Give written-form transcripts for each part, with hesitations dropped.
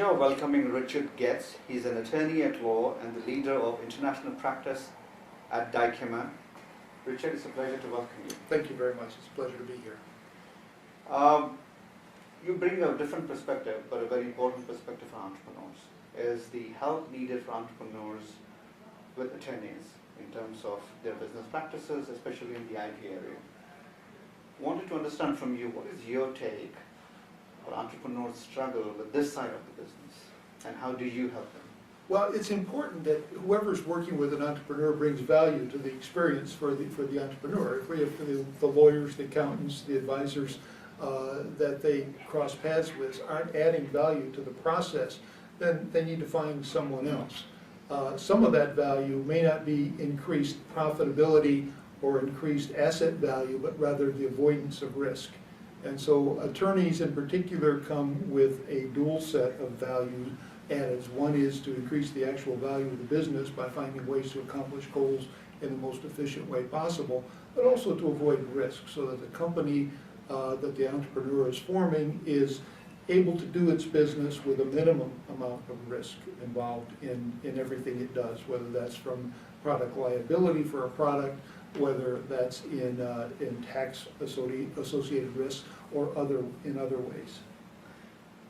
pleasure of welcoming Richard Goetz. He's an attorney at law and the leader of international practice at Tiecon. Richard, it's a pleasure to welcome you. Thank you very much. It's a pleasure to be here. You bring a different perspective, but a very important perspective for entrepreneurs, is the help needed for entrepreneurs with attorneys in terms of their business practices, especially in the IP area. Wanted to understand from you, what is your take for entrepreneurs struggle with this side of the business, and how do you help them? Well, it's important that whoever's working with an entrepreneur brings value to the experience for the entrepreneur. If we have the lawyers, the accountants, the advisors that they cross paths with aren't adding value to the process, then they need to find someone else. Some of that value may not be increased profitability or increased asset value, but rather the avoidance of risk. And so attorneys in particular come with a dual set of value added. One is to increase the actual value of the business by finding ways to accomplish goals in the most efficient way possible, but also to avoid risk so that the company that the entrepreneur is forming is able to do its business with a minimum amount of risk involved in everything it does, whether that's from product liability for a product, whether that's in tax associated risks or in other ways.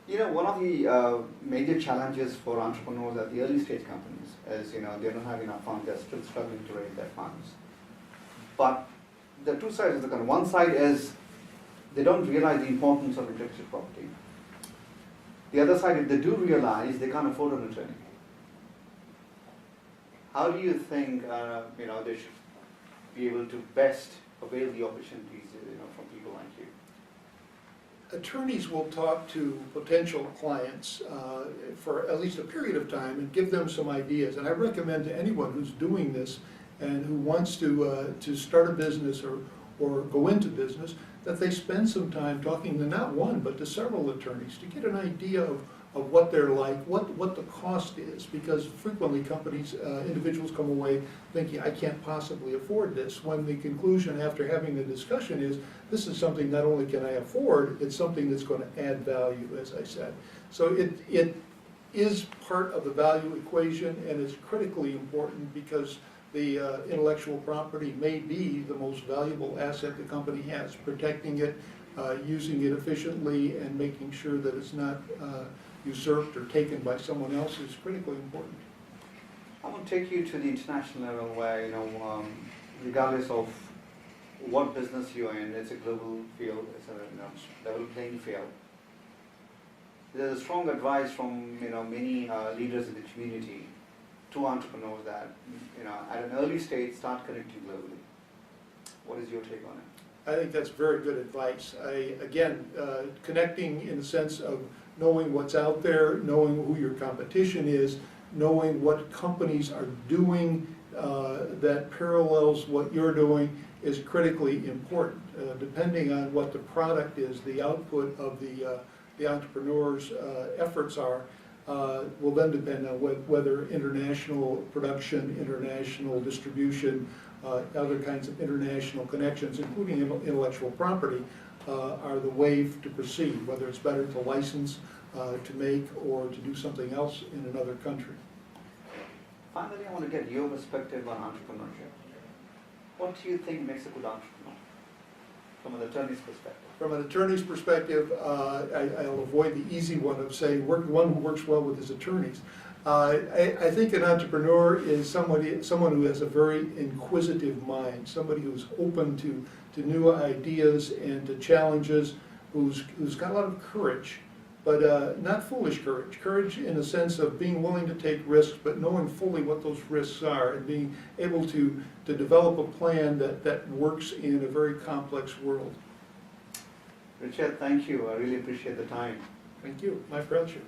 You know, one of the major challenges for entrepreneurs at the early stage companies is, they don't have enough funds, they're still struggling to raise their funds. But there are two sides of the coin. One side is they don't realize the importance of intellectual property. The other side, if they do realize, they can't afford an attorney. How do you think they should be able to best avail the opportunities from people like you? Attorneys will talk to potential clients for at least a period of time and give them some ideas. And I recommend to anyone who's doing this and who wants to start a business or go into business that they spend some time talking to not one but to several attorneys to get an idea of what they're like, what the cost is, because frequently individuals come away thinking, I can't possibly afford this, when the conclusion after having the discussion is, this is something not only can I afford, it's something that's going to add value, as I said. So it is part of the value equation, and it's critically important because the intellectual property may be the most valuable asset the company has. Protecting it, using it efficiently, and making sure that it's not usurped or taken by someone else is critically important. I want to take you to the international level where, regardless of what business you're in, it's a global field, it's a level playing field. There's a strong advice from many leaders in the community to entrepreneurs that at an early stage start connecting globally. What is your take on it? I think that's very good advice. Connecting in the sense of knowing what's out there, knowing who your competition is, knowing what companies are doing that parallels what you're doing is critically important. Depending on what the product is, the output of the entrepreneur's efforts are, will then depend on whether international production, international distribution, other kinds of international connections, including intellectual property, are the way to proceed, whether it's better to license, to make, or to do something else in another country. Finally, I want to get your perspective on entrepreneurship. What do you think makes a good entrepreneur from an attorney's perspective? From an attorney's perspective, I'll avoid the easy one of saying one who works well with his attorneys. I think an entrepreneur is someone who has a very inquisitive mind, somebody who's open to new ideas and to challenges, who's got a lot of courage, but not foolish courage. Courage in the sense of being willing to take risks, but knowing fully what those risks are and being able to develop a plan that works in a very complex world. Richard, thank you. I really appreciate the time. Thank you. My pleasure.